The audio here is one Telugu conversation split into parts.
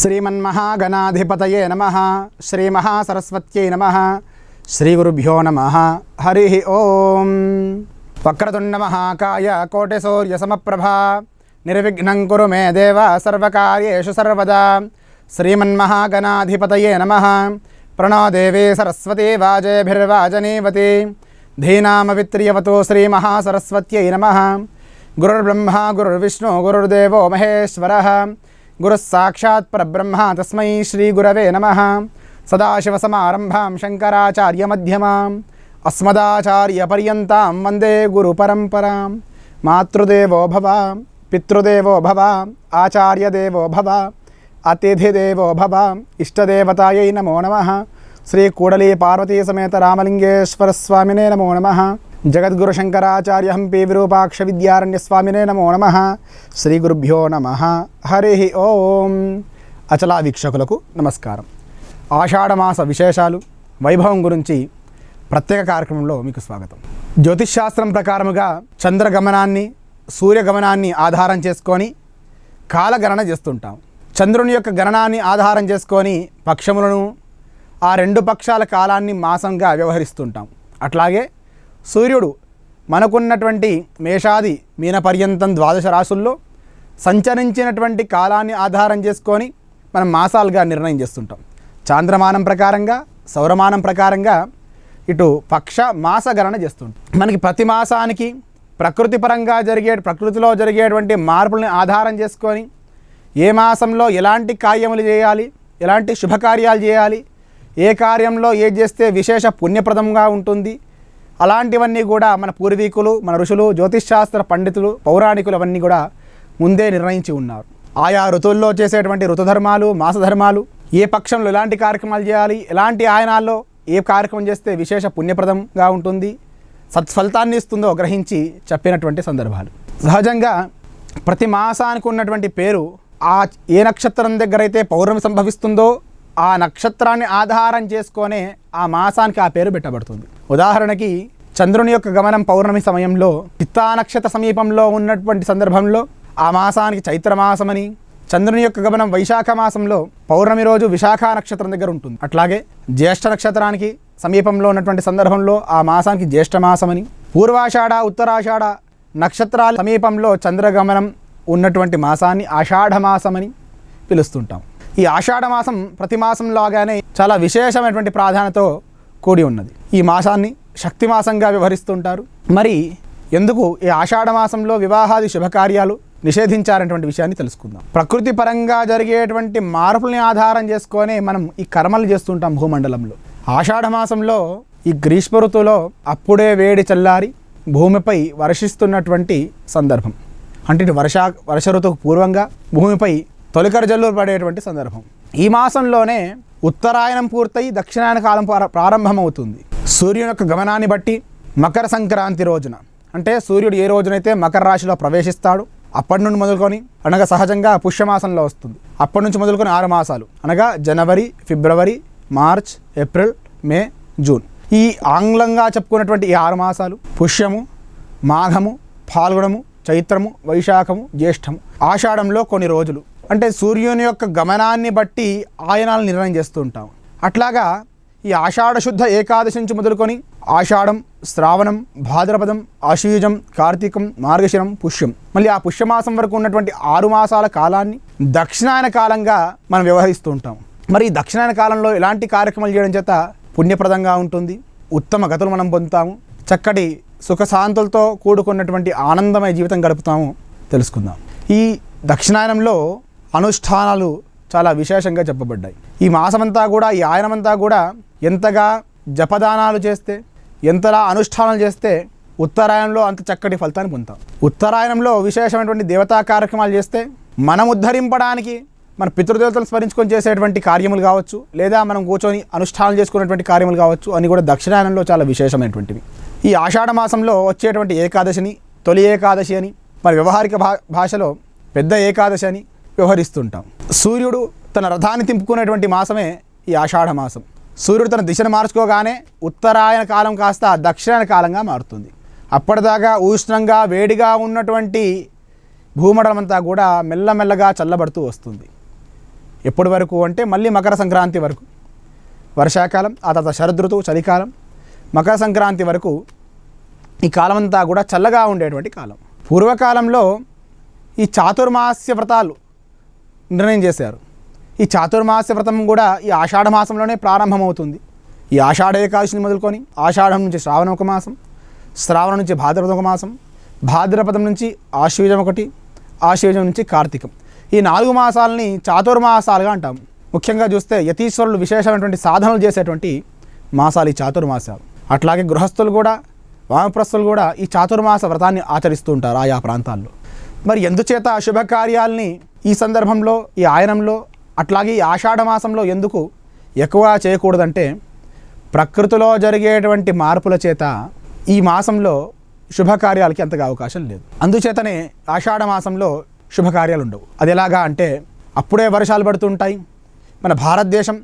श्रीमन्महागणाधिपतये नमः। श्रीमहासरस्वत्यै नमः। श्रीगुरुभ्यो नमः। हरि ओम। वक्रतुण्डमहाकाय कोटिसूर्यसमप्रभा निर्विघ्नं कुरु मे देव सर्वकार्येषु सर्वदा। श्रीमन्महागणाधिपतये नमः। प्रणो देवी सरस्वती वाजेभिर्वाजनीवती धीनामवित्र्यवतु श्रीमहासरस्वत्यै नमः। गुरुर्ब्रह्मा गुरुर्विष्णु गुरुर्देवो महेश्वरः गुरुः साक्षात् परब्रह्म तस्मै श्रीगुरवे नमः। सदाशिवसमारम्भां शङ्कराचार्यमध्यमाम् अस्मदाचार्यपर्यन्तां वन्दे गुरुपरम्परां। मातृदेवो भव पितृदेवो भव आचार्यदेवो भव अतिथिदेवो भव इष्टदेवतायै नमो नमः। श्री कूडली पार्वती समेत रामलिंगेश्वर स्वामिने नमो नमः। जगद्गुरु शंकराचार्य हंपी विरूपाक्ष विद्यारण्य स्वामिने नमो नमः। श्री गुरुभ्यो नमः। हरि ओम। అచలా వీక్షకులకు నమస్కారం. ఆషాఢమాస విశేషాలు వైభవం గురించి ప్రత్యేక కార్యక్రమంలో మీకు స్వాగతం. జ్యోతిష్శాస్త్రం ప్రకారముగా చంద్రగమనాన్ని సూర్యగమనాన్ని ఆధారం చేసుకొని కాలగణన చేస్తుంటాం. చంద్రుని యొక్క గణనాన్ని ఆధారం చేసుకొని పక్షములను ఆ రెండు పక్షాల కాలాన్ని మాసంగా వ్యవహరిస్తుంటాం. అట్లాగే సూర్యుడు మనకున్నటువంటి మేషాది మీన పర్యంతం 12 రాశుల్లో సంచరించినటువంటి కాలాన్ని ఆధారం చేసుకొని మనం మాసాలుగా నిర్ణయం చేస్తుంటాం. చాంద్రమానం ప్రకారంగా సౌరమానం ప్రకారంగా ఇటు పక్ష మాస గణన చేస్తుంటాం. మనకి ప్రతి మాసానికి ప్రకృతిలో జరిగేటువంటి మార్పుల్ని ఆధారం చేసుకొని ఏ మాసంలో ఎలాంటి కార్యములు చేయాలి, ఎలాంటి శుభకార్యాలు చేయాలి, ఏ కార్యంలో ఏది చేస్తే విశేష పుణ్యప్రదంగా ఉంటుంది, అలాంటివన్నీ కూడా మన పూర్వీకులు, మన ఋషులు, జ్యోతిష్శాస్త్ర పండితులు, పౌరాణికులు అవన్నీ కూడా ముందే నిర్ణయించి ఉన్నారు. ఆయా ఋతువుల్లో చేసేటువంటి ఋతుధర్మాలు, మాసధర్మాలు, ఏ పక్షంలో ఎలాంటి కార్యక్రమాలు చేయాలి, ఎలాంటి ఆయనాల్లో ఏ కార్యక్రమం చేస్తే విశేష పుణ్యప్రదంగా ఉంటుంది, సత్ఫలితాన్ని ఇస్తుందో గ్రహించి చెప్పినటువంటి సందర్భాలు. సహజంగా ప్రతి మాసానికి ఉన్నటువంటి పేరు ఏ నక్షత్రం దగ్గర అయితే పౌర్ణమి సంభవిస్తుందో ఆ నక్షత్రాన్ని ఆధారం చేసుకొనే ఆ మాసానికి ఆ పేరు పెట్టబడుతుంది. ఉదాహరణకి చంద్రుని యొక్క గమనం పౌర్ణమి సమయంలో చిత్తా నక్షత్ర సమీపంలో ఉన్నటువంటి సందర్భంలో ఆ మాసానికి చైత్రమాసమని, చంద్రుని యొక్క గమనం వైశాఖ మాసంలో పౌర్ణమి రోజు విశాఖ నక్షత్రం దగ్గర ఉంటుంది. అట్లాగే జ్యేష్ఠ నక్షత్రానికి సమీపంలో ఉన్నటువంటి సందర్భంలో ఆ మాసానికి జ్యేష్ఠమాసమని, పూర్వాషాఢ ఉత్తరాషాఢ నక్షత్రాల సమీపంలో చంద్రగమనం ఉన్నటువంటి మాసాన్ని ఆషాఢమాసమని పిలుస్తుంటాం. ఈ ఆషాఢమాసం ప్రతి మాసంలాగానే చాలా విశేషమైనటువంటి ప్రాధాన్యతతో కూడి ఉన్నది. ఈ మాసాన్ని శక్తి మాసంగా వ్యవహరిస్తుంటారు. మరి ఎందుకు ఈ ఆషాఢమాసంలో వివాహాది శుభకార్యాలు నిషేధించారనేటువంటి విషయాన్ని తెలుసుకుందాం. ప్రకృతి పరంగా జరిగేటువంటి మార్పుల్ని ఆధారం చేసుకొని మనం ఈ కర్మలు చేస్తుంటాం భూమండలంలో. ఆషాఢమాసంలో ఈ గ్రీష్మ ఋతువులో అప్పుడే వేడి చల్లారి భూమిపై వర్షిస్తున్నటువంటి సందర్భం. అంటే ఇటు వర్ష ఋతువుకు పూర్వంగా భూమిపై తొలికరి జల్లులు పడేటువంటి సందర్భం. ఈ మాసంలోనే ఉత్తరాయణం పూర్తయి దక్షిణాయన కాలం ప్రారంభమవుతుంది. సూర్యుని యొక్క గమనాన్ని బట్టి మకర సంక్రాంతి రోజున, అంటే సూర్యుడు ఏ రోజునైతే మకర రాశిలో ప్రవేశిస్తాడు అప్పటి నుండి మొదలుకొని, అనగా సహజంగా పుష్యమాసంలో వస్తుంది, అప్పటి నుంచి మొదలుకొని 6 మాసాలు అనగా జనవరి, ఫిబ్రవరి, మార్చ్, ఏప్రిల్, మే, జూన్, ఈ ఆంగ్లంగా చెప్పుకున్నటువంటి ఈ 6 మాసాలు పుష్యము, మాఘము, ఫాల్గుణము, చైత్రము, వైశాఖము, జ్యేష్ఠము, ఆషాఢంలో కొన్ని రోజులు. అంటే సూర్యుని యొక్క గమనాన్ని బట్టి ఆయనాలు నిర్ణయం చేస్తూ ఉంటాం. అట్లాగా ఈ ఆషాఢ శుద్ధ ఏకాదశి నుంచి మొదలుకొని ఆషాఢం, శ్రావణం, భాద్రపదం, ఆశ్వయుజం, కార్తీకం, మార్గశిరం, పుష్యం, మళ్ళీ ఆ పుష్యమాసం వరకు ఉన్నటువంటి 6 మాసాల కాలాన్ని దక్షిణాయన కాలంగా మనం వ్యవహరిస్తూ ఉంటాం. మరి ఈ దక్షిణాయన కాలంలో ఎలాంటి కార్యక్రమాలు చేయడం చేత పుణ్యప్రదంగా ఉంటుంది, ఉత్తమ గతులు మనం పొందుతాము, చక్కటి సుఖశాంతులతో కూడుకున్నటువంటి ఆనందమయ జీవితం గడుపుతాము తెలుసుకుందాం. ఈ దక్షిణాయనంలో అనుష్ఠానాలు చాలా విశేషంగా చెప్పబడ్డాయి. ఈ మాసమంతా కూడా, ఈ ఆయనమంతా కూడా ఎంతగా జపదానాలు చేస్తే, ఎంతలా అనుష్ఠానాలు చేస్తే ఉత్తరాయణంలో అంత చక్కటి ఫలితాన్ని పొందుతాం. ఉత్తరాయణంలో విశేషమైనటువంటి దేవతా కార్యక్రమాలు చేస్తే మనం ఉద్ధరింపడానికి మన పితృదేవతలను స్మరించుకొని చేసేటువంటి కార్యములు కావచ్చు, లేదా మనం కూర్చొని అనుష్ఠానాలు చేసుకునేటువంటి కార్యములు కావచ్చు, అని కూడా దక్షిణాయనంలో చాలా విశేషమైనటువంటివి. ఈ ఆషాఢ మాసంలో వచ్చేటువంటి ఏకాదశిని తొలి ఏకాదశి అని, మరి వ్యవహారిక భాషలో పెద్ద ఏకాదశి అని వ్యవహరిస్తుంటాం. సూర్యుడు తన రథాన్ని తింపుకునేటువంటి మాసమే ఈ ఆషాఢ మాసం. సూర్యుడు తన దిశను మార్చుకోగానే ఉత్తరాయణ కాలం కాస్త దక్షిణాయన కాలంగా మారుతుంది. అప్పటిదాకా ఉష్ణంగా వేడిగా ఉన్నటువంటి భూమండలం అంతా కూడా మెల్లమెల్లగా చల్లబడుతూ వస్తుంది. ఎప్పటి వరకు అంటే మళ్ళీ మకర సంక్రాంతి వరకు వర్షాకాలం, ఆ తర్వాత శరదృతువు చలికాలం, మకర సంక్రాంతి వరకు ఈ కాలం అంతా కూడా చల్లగా ఉండేటువంటి కాలం. పూర్వకాలంలో ఈ చాతుర్మాస్య వ్రతాలు నిర్ణయం చేశారు. ఈ చాతుర్మాస్య వ్రతం కూడా ఈ ఆషాఢ మాసంలోనే ప్రారంభమవుతుంది. ఈ ఆషాఢ ఏకాదశిని మొదలుకొని ఆషాఢం నుంచి శ్రావణం ఒక మాసం, శ్రావణం నుంచి భాద్రపదం ఒక మాసం, భాద్రపదం నుంచి ఆశ్వయుజం ఒకటి, ఆశ్వయుజం నుంచి కార్తీకం, ఈ 4 మాసాలని చాతుర్మాసాలుగా అంటాం. ముఖ్యంగా చూస్తే యతీశ్వరులు విశేషమైనటువంటి సాధనలు చేసేటువంటి మాసాలు ఈ చాతుర్మాసాలు. అట్లాగే గృహస్థులు కూడా, వామప్రస్థులు కూడా ఈ చాతుర్మాస వ్రతాన్ని ఆచరిస్తూ ఉంటారు ఆయా ప్రాంతాల్లో. మరి ఎందుచేత శుభకార్యాలని ఈ సందర్భంలో, ఈ ఆయనంలో, అట్లాగే ఈ ఆషాఢ మాసంలో ఎందుకు ఎక్కువ చేయకూడదంటే, ప్రకృతిలో జరిగేటువంటి మార్పుల చేత ఈ మాసంలో శుభకార్యాలకి అంతగా అవకాశం లేదు. అందుచేతనే ఆషాఢ మాసంలో శుభకార్యాలు ఉండవు. అది ఎలాగా అంటే, అప్పుడే వర్షాలు పడుతుంటాయి. మన భారతదేశం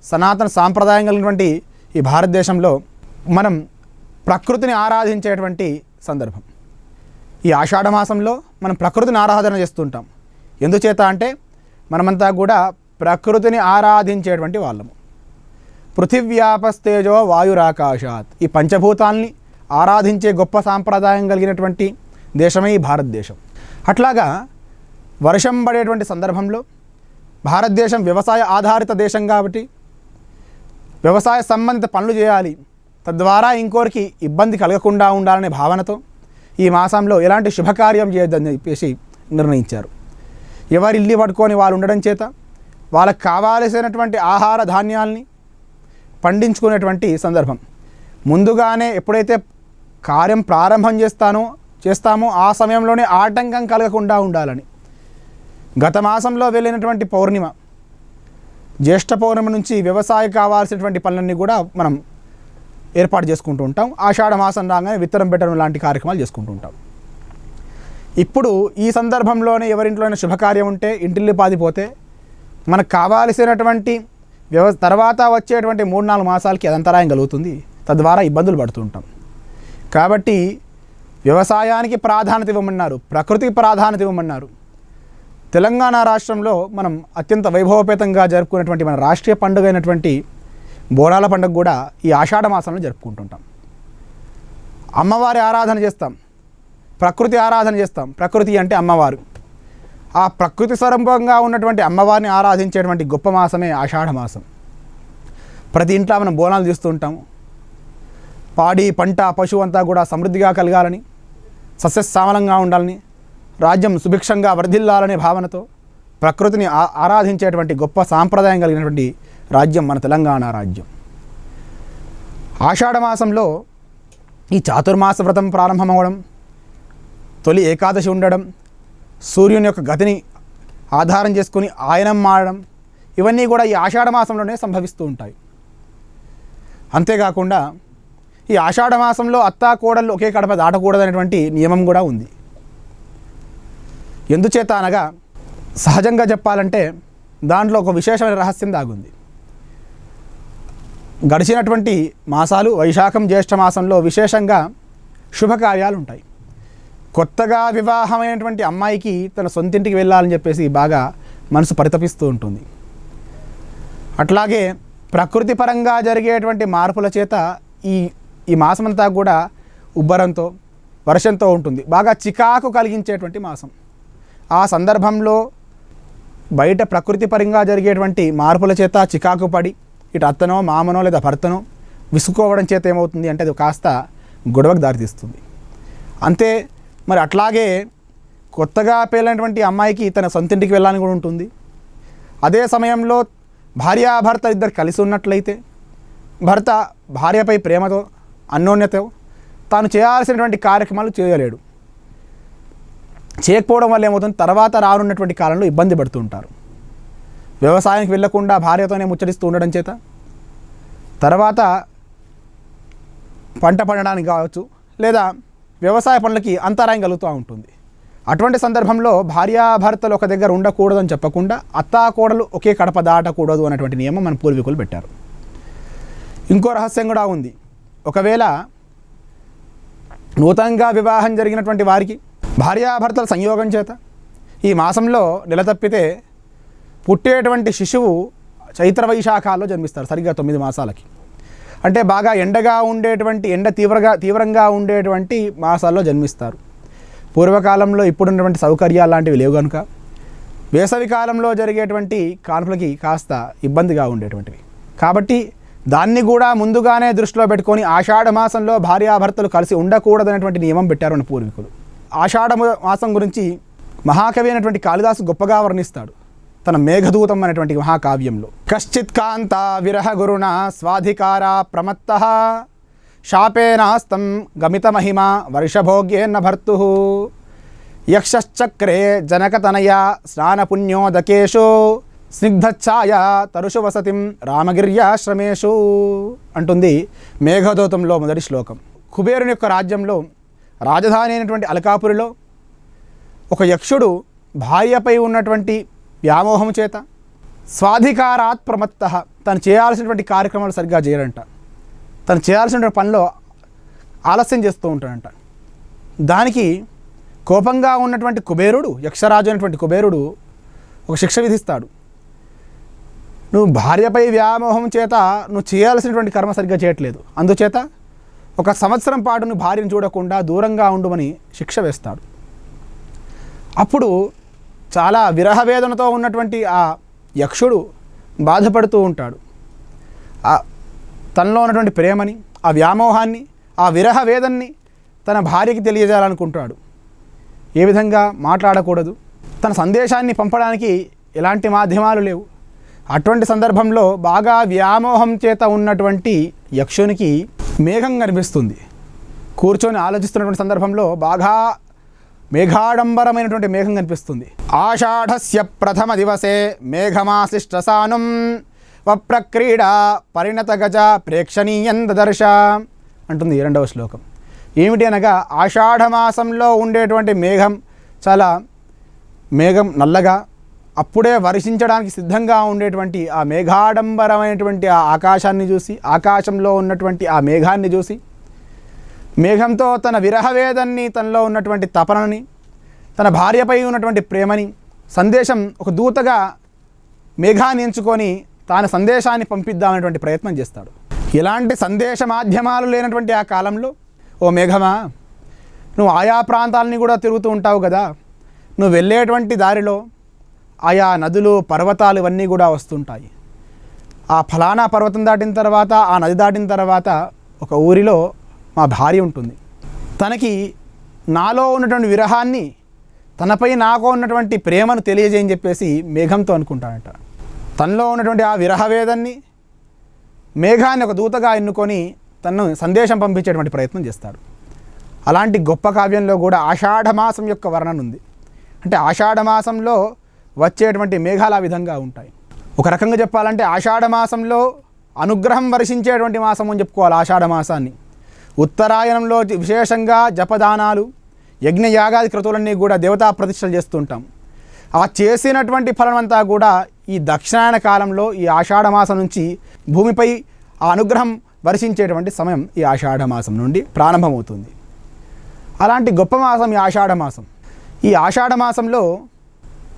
సనాతన సాంప్రదాయం కలిగినటువంటి ఈ భారతదేశంలో మనం ప్రకృతిని ఆరాధించేటువంటి సందర్భం. ఈ ఆషాఢ మాసంలో మనం ప్రకృతిని ఆరాధన చేస్తుంటాం. ఎందుచేత అంటే మనమంతా కూడా ప్రకృతిని ఆరాధించేటువంటి వాళ్ళము. పృథివ్యాపస్తేజో వాయురాకాశాత్, ఈ పంచభూతాల్ని ఆరాధించే గొప్ప సాంప్రదాయం కలిగినటువంటి దేశమే ఈ భారతదేశం. అట్లాగా వర్షం పడేటువంటి సందర్భంలో భారతదేశం వ్యవసాయ ఆధారిత దేశం కాబట్టి వ్యవసాయ సంబంధిత పనులు చేయాలి, తద్వారా ఇంకోరికి ఇబ్బంది కలగకుండా ఉండాలనే భావనతో ఈ మాసంలో ఎలాంటి శుభకార్యం చేయొద్దని చెప్పేసి నిర్ణయించారు. ఎవరి ఇల్లు పట్టుకొని వాళ్ళు ఉండడం చేత వాళ్ళకి కావాల్సినటువంటి ఆహార ధాన్యాల్ని పండించుకునేటువంటి సందర్భం. ముందుగానే ఎప్పుడైతే కార్యం ప్రారంభం చేస్తామో ఆ సమయంలోనే ఆటంకం కలగకుండా ఉండాలని గత మాసంలో వెళ్ళినటువంటి పౌర్ణిమ, జ్యేష్ఠ పౌర్ణమి నుంచి వ్యవసాయం కావాల్సినటువంటి పనులన్నీ కూడా మనం ఏర్పాటు చేసుకుంటూ ఉంటాం. ఆషాఢ మాసం రాగానే విత్తనం పెట్టడం లాంటి కార్యక్రమాలు చేసుకుంటూ ఉంటాం. ఇప్పుడు ఈ సందర్భంలోనే ఎవరింట్లోనే శుభకార్యం ఉంటే, ఇంటిల్లి పాదిపోతే మనకు కావాల్సినటువంటి తర్వాత వచ్చేటువంటి 3-4 మాసాలకి అదంతరాయం కలుగుతుంది. తద్వారా ఇబ్బందులు పడుతూ ఉంటాం. కాబట్టి వ్యవసాయానికి ప్రాధాన్యత ఇవ్వమన్నారు, ప్రకృతికి ప్రాధాన్యత ఇవ్వమన్నారు. తెలంగాణ రాష్ట్రంలో మనం అత్యంత వైభవపేతంగా జరుపుకునేటువంటి మన రాష్ట్రీయ పండుగ అయినటువంటి బోనాల పండుగ కూడా ఈ ఆషాఢ మాసంలో జరుపుకుంటుంటాం. అమ్మవారి ఆరాధన చేస్తాం, ప్రకృతి ఆరాధన చేస్తాం. ప్రకృతి అంటే అమ్మవారు. ఆ ప్రకృతి స్వరూపంగా ఉన్నటువంటి అమ్మవారిని ఆరాధించేటువంటి గొప్ప మాసమే ఆషాఢ మాసం. ప్రతి ఇంట్లో మనం బోనాలు చేస్తూ ఉంటాము. పాడి పంట పశువు అంతా కూడా సమృద్ధిగా కలగాలని, సస్యశ్యామలంగా ఉండాలని, రాజ్యం సుభిక్షంగా వర్ధిల్లాలనే భావనతో ప్రకృతిని ఆరాధించేటువంటి గొప్ప సాంప్రదాయం కలిగినటువంటి రాజ్యం మన తెలంగాణ రాజ్యం. ఆషాఢ మాసంలో ఈ చాతుర్మాస వ్రతం ప్రారంభమవడం, తొలి ఏకాదశి ఉండడం, సూర్యుని యొక్క గతిని ఆధారం చేసుకుని ఆయనం మారడం, ఇవన్నీ కూడా ఈ ఆషాఢ మాసంలోనే సంభవిస్తూ ఉంటాయి. అంతేకాకుండా ఈ ఆషాఢ మాసంలో అత్తా కోడళ్ళు ఒకే కడప దాటకూడదనేటువంటి నియమం కూడా ఉంది. ఎందుచేత అనగా, సహజంగా చెప్పాలంటే దాంట్లో ఒక విశేషమైన రహస్యం దాగుంది. గడిచినటువంటి మాసాలు వైశాఖం జ్యేష్ఠ మాసంలో విశేషంగా శుభకార్యాలు ఉంటాయి. కొత్తగా వివాహమైనటువంటి అమ్మాయికి తన సొంతింటికి వెళ్ళాలని చెప్పేసి బాగా మనసు పరితపిస్తూ ఉంటుంది. అట్లాగే ప్రకృతి పరంగా జరిగేటువంటి మార్పుల చేత ఈ మాసమంతా కూడా ఉబ్బరంతో వర్షంతో ఉంటుంది. బాగా చికాకు కలిగించేటువంటి మాసం. ఆ సందర్భంలో బయట ప్రకృతి పరంగా జరిగేటువంటి మార్పుల చేత చికాకు పడి ఇటు అత్తనో మామనో లేదా భర్తనో విసుక్కోవడం చేత ఏమవుతుంది అంటే అది కాస్త గొడవకు దారితీస్తుంది. అంతే మరి అట్లాగే కొత్తగా పెళ్ళినటువంటి అమ్మాయికి తన సొంతింటికి వెళ్ళాలని కూడా ఉంటుంది. అదే సమయంలో భార్యాభర్త ఇద్దరు కలిసి ఉన్నట్లయితే భర్త భార్యపై ప్రేమతో అన్యోన్యతో తాను చేయాల్సినటువంటి కార్యక్రమాలు చేయలేడు. చేయకపోవడం వల్ల ఏమవుతుంది, తర్వాత రానున్నటువంటి కాలంలో ఇబ్బంది పడుతూ ఉంటారు. వ్యవసాయానికి వెళ్లకుండా భార్యతోనే ముచ్చటిస్తూ ఉండడం చేత తర్వాత పంట పండడానికి కావచ్చు లేదా వ్యవసాయ పనులకి అంతరాయం కలుగుతూ ఉంటుంది. అటువంటి సందర్భంలో భార్యాభర్తలు ఒక దగ్గర ఉండకూడదని చెప్పకుండా అత్తా కోడలు ఒకే కడప దాటకూడదు అనేటువంటి నియమం మన పూర్వీకులు పెట్టారు. ఇంకో రహస్యం కూడా ఉంది. ఒకవేళ నూతనంగా వివాహం జరిగినటువంటి వారికి భార్యాభర్తల సంయోగం చేత ఈ మాసంలో నెల తప్పితే పుట్టేటువంటి శిశువు చైత్ర వైశాఖాల్లో జన్మిస్తారు, సరిగ్గా 9 మాసాలకి. అంటే బాగా ఎండగా ఉండేటువంటి తీవ్రంగా ఉండేటువంటి మాసాల్లో జన్మిస్తారు. పూర్వకాలంలో ఇప్పుడున్నటువంటి సౌకర్యాలు లాంటివి లేవు కనుక వేసవి కాలంలో జరిగేటువంటి కాన్పులకి కాస్త ఇబ్బందిగా ఉండేటువంటివి. కాబట్టి దాన్ని కూడా ముందుగానే దృష్టిలో పెట్టుకొని ఆషాఢ మాసంలో భార్యాభర్తలు కలిసి ఉండకూడదనేటువంటి నియమం పెట్టారు మన పూర్వీకులు. ఆషాఢ మాసం గురించి మహాకవి అయినటువంటి కాళిదాసు గొప్పగా వర్ణిస్తాడు తన మేఘదూతం అనేటువంటి మహాకావ్యంలో. కశ్చిత్ కాంత విరహ గురుణ స్వాధికార ప్రమత్తః శాపేనాస్తం గమిత మహిమ వర్షభోగ్యేన భర్తుః యక్షశ్చక్రే జనకతనయ స్నానపుణ్యోదకేషు స్నిగ్ధఛాయ తరుషు వసతిం రామగిర్యాశ్రమేషు అంటుంది మేఘదూతంలో మొదటి శ్లోకం. కుబేరుని యొక్క రాజ్యంలో రాజధాని అయినటువంటి అలకాపురిలో ఒక యక్షుడు భార్యపై ఉన్నటువంటి వ్యామోహం చేత స్వాధికారాత్ ప్రమత్తః తను చేయాల్సినటువంటి కార్యక్రమాలు సరిగ్గా చేయడంట, తను చేయాల్సినటువంటి పనిలో ఆలస్యం చేస్తూ ఉంటాడంట. దానికి కోపంగా ఉన్నటువంటి కుబేరుడు, యక్షరాజు అయినటువంటి కుబేరుడు ఒక శిక్ష విధిస్తాడు. నువ్వు భార్యపై వ్యామోహం చేత నువ్వు చేయాల్సినటువంటి కర్మ సరిగ్గా చేయట్లేదు, అందుచేత 1 సంవత్సరం పాటు నువ్వు భార్యను చూడకుండా దూరంగా ఉండుమని శిక్ష వేస్తాడు. అప్పుడు చాలా విరహవేదనతో ఉన్నటువంటి ఆ యక్షుడు బాధపడుతూ ఉంటాడు. తనలో ఉన్నటువంటి ప్రేమని, ఆ వ్యామోహాన్ని, ఆ విరహ వేదన్ని తన భార్యకి తెలియజేయాలనుకుంటాడు. ఏ విధంగా మాట్లాడకూడదు, తన సందేశాన్ని పంపడానికి ఎలాంటి మాధ్యమాలు లేవు. అటువంటి సందర్భంలో బాగా వ్యామోహం చేత ఉన్నటువంటి యక్షునికి మేఘం కనిపిస్తుంది. కూర్చొని ఆలోచిస్తున్నటువంటి సందర్భంలో బాగా మేఘాడంబరమైనటువంటి మేఘం కనిపిస్తుంది. ఆషాఢస్య ప్రథమ దివసే మేఘమాశిష్టసానుం వప్రక్రీడా పరిణత గజ ప్రేక్షణీయం దదర్శ అంటుంది 2వ శ్లోకం. ఏమిటి అనగా ఆషాఢమాసంలో ఉండేటువంటి మేఘం నల్లగా అప్పుడే వర్షించడానికి సిద్ధంగా ఉండేటువంటి ఆ మేఘాడంబరమైనటువంటి ఆ ఆకాశాన్ని చూసి, ఆకాశంలో ఉన్నటువంటి ఆ మేఘాన్ని చూసి, మేఘంతో తన విరహవేదన్ని, తనలో ఉన్నటువంటి తపనని, తన భార్యపై ఉన్నటువంటి ప్రేమని సందేశం ఒక దూతగా మేఘాన్ని ఎంచుకొని తాను సందేశాన్ని పంపిద్దామనేటువంటి ప్రయత్నం చేస్తాడు. ఇలాంటి సందేశ మాధ్యమాలు లేనటువంటి ఆ కాలంలో, ఓ మేఘమా, నువ్వు ఆయా ప్రాంతాలని కూడా తిరుగుతూ ఉంటావు కదా, నువ్వు వెళ్ళేటువంటి దారిలో ఆయా నదులు, పర్వతాలు ఇవన్నీ కూడా వస్తుంటాయి. ఆ ఫలానా పర్వతం దాటిన తర్వాత, ఆ నది దాటిన తర్వాత ఒక ఊరిలో మా భార్య ఉంటుంది. తనకి నాలో ఉన్నటువంటి విరహాన్ని, తనపై నాకు ఉన్నటువంటి ప్రేమను తెలియజేయని చెప్పేసి మేఘంతో అనుకుంటాడట. తనలో ఉన్నటువంటి ఆ విరహవేదాన్ని, మేఘాన్ని ఒక దూతగా ఎన్నుకొని తనను సందేశం పంపించేటువంటి ప్రయత్నం చేస్తాడు. అలాంటి గొప్ప కావ్యంలో కూడా ఆషాఢమాసం యొక్క వర్ణన ఉంది. అంటే ఆషాఢమాసంలో వచ్చేటువంటి మేఘాలు ఆ విధంగా ఉంటాయి. ఒక రకంగా చెప్పాలంటే ఆషాఢమాసంలో అనుగ్రహం వర్షించేటువంటి మాసం అని చెప్పుకోవాలి ఆషాఢమాసాన్ని. ఉత్తరాయణంలో విశేషంగా జపదానాలు, యజ్ఞయాగాది క్రతువులన్నీ కూడా దేవతా ప్రతిష్టలు చేస్తుంటాం. ఆ చేసినటువంటి ఫలమంతా కూడా ఈ దక్షిణాయన కాలంలో ఈ ఆషాఢమాసం నుంచి భూమిపై ఆ అనుగ్రహం వర్షించేటువంటి సమయం ఈ ఆషాఢమాసం నుండి ప్రారంభమవుతుంది. అలాంటి గొప్ప మాసం ఈ ఆషాఢమాసం. ఈ ఆషాఢమాసంలో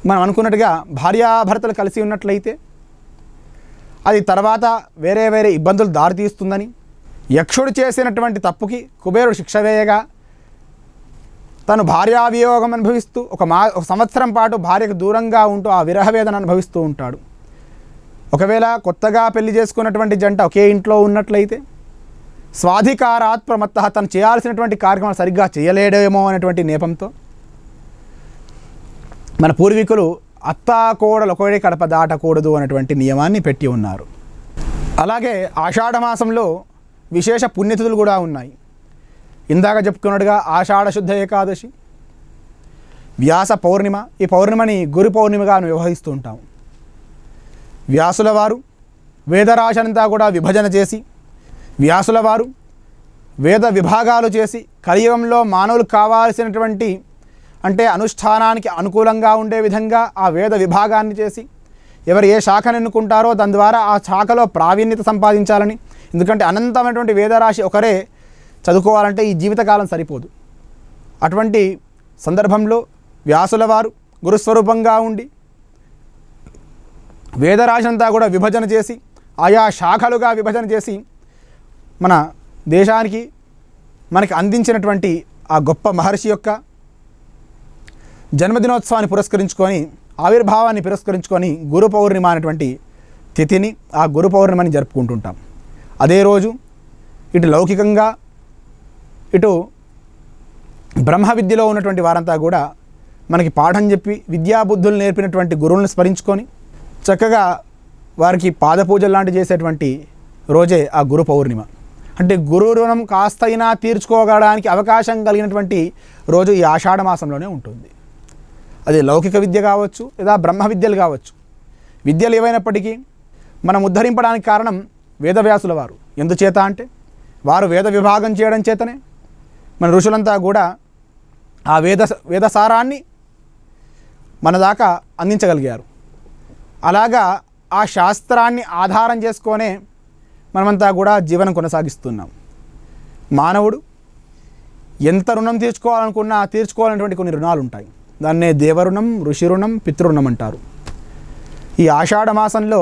మనం అనుకున్నట్టుగా భార్యాభర్తలు కలిసి ఉన్నట్లయితే అది తర్వాత వేరే వేరే ఇబ్బందులు దారితీస్తుందని, యక్షుడు చేసినటువంటి తప్పుకి కుబేరుడు శిక్ష వేయగా తను భార్యావియోగం అనుభవిస్తూ ఒక సంవత్సరం పాటు భార్యకు దూరంగా ఉంటూ ఆ విరహవేదన అనుభవిస్తూ ఉంటాడు. ఒకవేళ కొత్తగా పెళ్లి చేసుకున్నటువంటి జంట ఒకే ఇంట్లో ఉన్నట్లయితే స్వాధికారాత్ ప్రమత్తః తను చేయాల్సినటువంటి కార్యక్రమాలు సరిగ్గా చేయలేడేమో అనేటువంటి నేపంతో మన పూర్వీకులు అత్తా కోడలు ఒకటే కడప దాటకూడదు అనేటువంటి నియమాన్ని పెట్టి ఉన్నారు. అలాగే ఆషాఢమాసంలో విశేష పుణ్యతిథులు కూడా ఉన్నాయి. ఇందాక చెప్పుకున్నట్టుగా ఆషాఢ శుద్ధ ఏకాదశి, వ్యాస పౌర్ణిమ. ఈ పౌర్ణిమని గురు పౌర్ణిమగా వ్యవహరిస్తూ ఉంటాం. వ్యాసుల వారు వేదరాశనంతా కూడా విభజన చేసి, వ్యాసుల వారు వేద విభాగాలు చేసి కలియుగంలో మానవులు కావాల్సినటువంటి అంటే అనుష్ఠానానికి అనుకూలంగా ఉండే విధంగా ఆ వేద విభాగాన్ని చేసి ఎవరు ఏ శాఖను ఎన్నుకుంటారో దాని ద్వారా ఆ శాఖలో ప్రావీణ్యత సంపాదించాలని. ఎందుకంటే అనంతమైనటువంటి వేదరాశి ఒకరే చదువుకోవాలంటే ఈ జీవితకాలం సరిపోదు. అటువంటి సందర్భంలో వ్యాసుల వారు గురుస్వరూపంగా ఉండి వేదరాశంతా కూడా విభజన చేసి ఆయా శాఖలుగా విభజన చేసి మన దేశానికి మనకి అందించినటువంటి ఆ గొప్ప మహర్షి యొక్క జన్మదినోత్సవాన్ని పురస్కరించుకొని, ఆవిర్భావాన్ని పురస్కరించుకొని గురు పౌర్ణిమ అనేటువంటి తిథిని, ఆ గురు పౌర్ణిమని జరుపుకుంటుంటాం. అదే రోజు ఇటు లౌకికంగా ఇటు బ్రహ్మ విద్యలో ఉన్నటువంటి వారంతా కూడా మనకి పాఠం చెప్పి విద్యాబుద్ధులు నేర్పినటువంటి గురువులను స్మరించుకొని చక్కగా వారికి పాదపూజలు లాంటివి చేసేటువంటి రోజే ఆ గురు పౌర్ణిమ. అంటే గురు రుణం కాస్తైనా తీర్చుకోగలడానికి అవకాశం కలిగినటువంటి రోజు ఈ ఆషాఢ మాసంలోనే ఉంటుంది. అది లౌకిక విద్య కావచ్చు, లేదా బ్రహ్మ విద్యలు కావచ్చు. విద్యలు ఏవైనప్పటికీ మనం ఉద్ధరింపడానికి కారణం వేదవ్యాసుల వారు. ఎందుచేత అంటే వారు వేద విభాగం చేయడం చేతనే మన ఋషులంతా కూడా ఆ వేదసారాన్ని మన దాకా అందించగలిగారు. అలాగా ఆ శాస్త్రాన్ని ఆధారం చేసుకొనే మనమంతా కూడా జీవనం కొనసాగిస్తున్నాం. మానవుడు ఎంత రుణం తీర్చుకోవాలనుకున్నా తీర్చుకోవాలనేటువంటి కొన్ని రుణాలు ఉంటాయి. దాన్నే దేవరుణం, ఋషి రుణం, పితృరుణం అంటారు. ఈ ఆషాఢ మాసంలో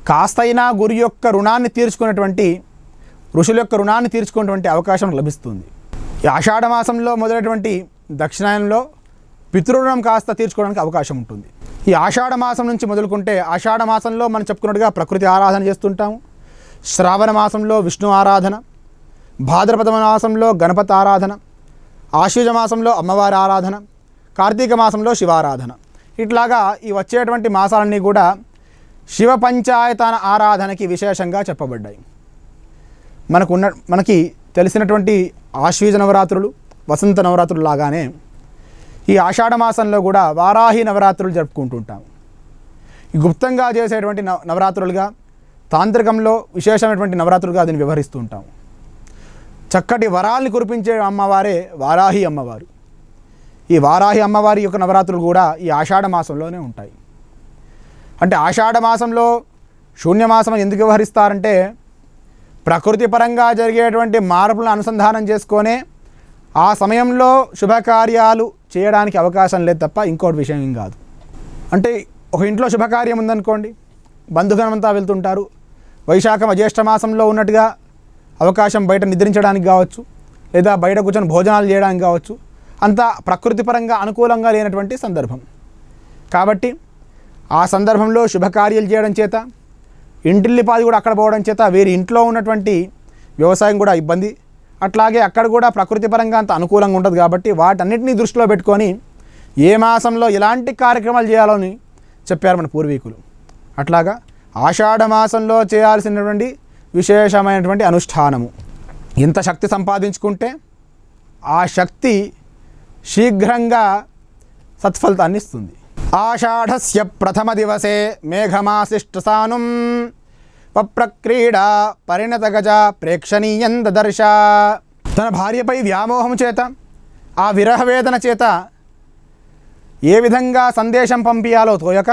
కాస్తైనా గురు యొక్క రుణాన్ని తీర్చుకునేటువంటి, ఋషుల యొక్క రుణాన్ని తీర్చుకునేటువంటి అవకాశం లభిస్తుంది. ఈ ఆషాఢ మాసంలో మొదలైనటువంటి దక్షిణాయనంలో పితృరుణం కాస్త తీర్చుకోవడానికి అవకాశం ఉంటుంది. ఈ ఆషాఢ మాసం నుంచి మొదలుకుంటే ఆషాఢ మాసంలో మనం చెప్పుకున్నట్టుగా ప్రకృతి ఆరాధన చేస్తుంటాము. శ్రావణ మాసంలో విష్ణు ఆరాధన, భాద్రపద మాసంలో గణపతి ఆరాధన, ఆశ్వీజ మాసంలో అమ్మవారి ఆరాధన, కార్తీక మాసంలో శివారాధన. ఇట్లాగా ఈ వచ్చేటువంటి మాసాలన్నీ కూడా శివ పంచాయతన ఆరాధనకి విశేషంగా చెప్పబడ్డాయి. మనకి తెలిసినటువంటి ఆశ్వీజ నవరాత్రులు, వసంత నవరాత్రులు లాగానే ఈ ఆషాఢ మాసంలో కూడా వారాహి నవరాత్రులు జరుపుకుంటుంటాం. ఈ గుప్తంగా చేసేటువంటి నవరాత్రులుగా, తాంత్రికంలో విశేషమైనటువంటి నవరాత్రులుగా దీన్ని వ్యవహరిస్తూ ఉంటాం. చక్కటి వరాల్ని కురిపించే అమ్మవారే వారాహి అమ్మవారు. ఈ వారాహి అమ్మవారి యొక్క నవరాత్రులు కూడా ఈ ఆషాఢ మాసంలోనే ఉంటాయి. అంటే ఆషాఢ మాసంలో శూన్యమాసం ఎందుకు వ్యవహరిస్తారంటే ప్రకృతి పరంగా జరిగేటువంటి మార్పులను అనుసంధానం చేసుకొనే ఆ సమయంలో శుభకార్యాలు చేయడానికి అవకాశం లేదు తప్ప ఇంకోటి విషయం ఏం కాదు. అంటే ఒక ఇంట్లో శుభకార్యం ఉందనుకోండి, బంధుగణమంతా వెళ్తుంటారు. వైశాఖ జ్యేష్ఠ మాసంలో ఉన్నట్టుగా అవకాశం బయట నిద్రించడానికి కావచ్చు, లేదా బయట కూర్చొని భోజనాలు చేయడానికి కావచ్చు, అంతా ప్రకృతి పరంగా అనుకూలంగా లేనటువంటి సందర్భం. కాబట్టి ఆ సందర్భంలో శుభకార్యాలు చేయడం చేత, ఇంటిల్లిపాది కూడా అక్కడ పోవడం చేత వీరి ఇంట్లో ఉన్నటువంటి వ్యవసాయం కూడా ఇబ్బంది, అట్లాగే అక్కడ కూడా ప్రకృతి పరంగా అంత అనుకూలంగా ఉంటుంది. కాబట్టి వాటన్నిటినీ దృష్టిలో పెట్టుకొని ఏ మాసంలో ఎలాంటి కార్యక్రమాలు చేయాలని చెప్పారు మన పూర్వీకులు. అట్లాగా ఆషాఢ మాసంలో చేయాల్సినటువంటి విశేషమైనటువంటి అనుష్ఠానము. ఇంత శక్తి సంపాదించుకుంటే ఆ శక్తి శీఘ్రంగా సత్ఫలితాన్ని ఇస్తుంది. ఆషాఢస్య ప్రథమ దివసే మేఘమాశిష్టసానుం వప్రక్రీడా పరిణతగజ ప్రేక్షణీయం దదర్శ. తన భార్యపై వ్యామోహం చేత, ఆ విరహవేదన చేత ఏ విధంగా సందేశం పంపించాలో తోయక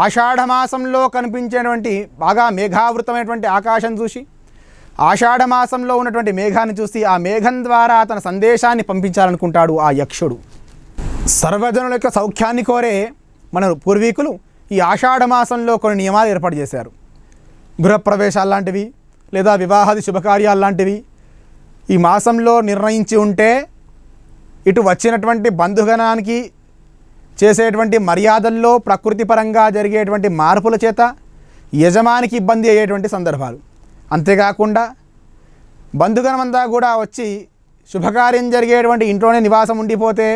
ఆషాఢమాసంలో కనిపించేటువంటి బాగా మేఘావృతమైనటువంటి ఆకాశం చూసి, ఆషాఢమాసంలో ఉన్నటువంటి మేఘాన్ని చూసి ఆ మేఘం ద్వారా తన సందేశాన్ని పంపించాలనుకుంటాడు ఆ యక్షుడు. సర్వజనుల యొక్క సౌఖ్యాన్ని కోరే మన పూర్వీకులు ఈ ఆషాఢమాసంలో కొన్ని నియమాలు ఏర్పాటు చేశారు. గృహప్రవేశాలు లాంటివి, లేదా వివాహాది శుభకార్యాలు లాంటివి ఈ మాసంలో నిర్ణయించి ఉంటే ఇటు వచ్చినటువంటి బంధుగణానికి చేసేటువంటి మర్యాదల్లో ప్రకృతి పరంగా జరిగేటువంటి మార్పుల చేత యజమానికి ఇబ్బంది అయ్యేటువంటి సందర్భాలు. అంతేకాకుండా బంధుగణమంతా కూడా వచ్చి శుభకార్యం జరిగేటువంటి ఇంట్లోనే నివాసం ఉండిపోతే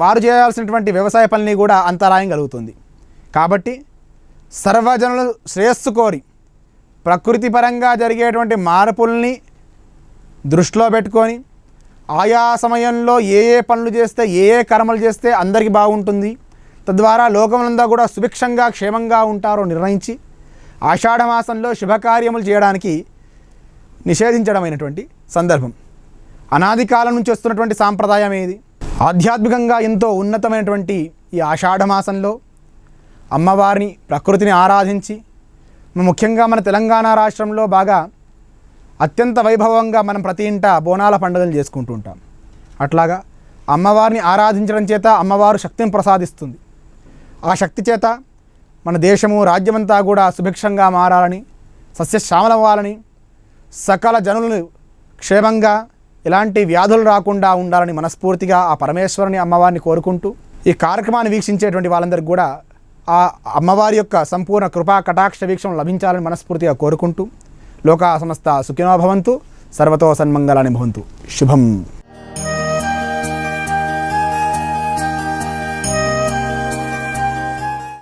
వారు చేయాల్సినటువంటి వ్యవసాయ పనిని కూడా అంతరాయం కలుగుతుంది. కాబట్టి సర్వజనులు శ్రేయస్సు కోరి ప్రకృతి పరంగా జరిగేటువంటి మార్పుల్ని దృష్టిలో పెట్టుకొని ఆయా సమయంలో ఏ ఏ పనులు చేస్తే, ఏ ఏ కర్మలు చేస్తే అందరికీ బాగుంటుంది, తద్వారా లోకమంతా కూడా సుభిక్షంగా క్షేమంగా ఉంటారో నిర్ణయించి ఆషాఢమాసంలో శుభకార్యములు చేయడానికి నిషేధించడమైనటువంటి సందర్భం. అనాది కాలం నుంచి వస్తున్నటువంటి సాంప్రదాయం ఏది? ఆధ్యాత్మికంగా ఎంతో ఉన్నతమైనటువంటి ఈ ఆషాఢమాసంలో అమ్మవారిని, ప్రకృతిని ఆరాధించి, ముఖ్యంగా మన తెలంగాణ రాష్ట్రంలో బాగా అత్యంత వైభవంగా మనం ప్రతి ఇంట బోనాల పండుగలు చేసుకుంటూ ఉంటాం. అట్లాగా అమ్మవారిని ఆరాధించడం చేత అమ్మవారు శక్తిని ప్రసాదిస్తుంది. ఆ శక్తి చేత మన దేశము రాజ్యమంతా కూడా సుభిక్షంగా మారాలని, సస్యశ్యామలవ్వాలని, సకల జనులు క్షేమంగా ఎలాంటి వ్యాధులు రాకుండా ఉండాలని మనస్ఫూర్తిగా ఆ పరమేశ్వరుని అమ్మవారిని కోరుకుంటూ, ఈ కార్యక్రమాన్ని వీక్షించేటువంటి వాళ్ళందరికీ కూడా ఆ అమ్మవారి యొక్క సంపూర్ణ కృపా కటాక్ష వీక్షణం లభించాలని మనస్ఫూర్తిగా కోరుకుంటూ, లోకా సమస్త సుఖినో భవంతు, సర్వతో సన్మంగళాని భవంతు. శుభం.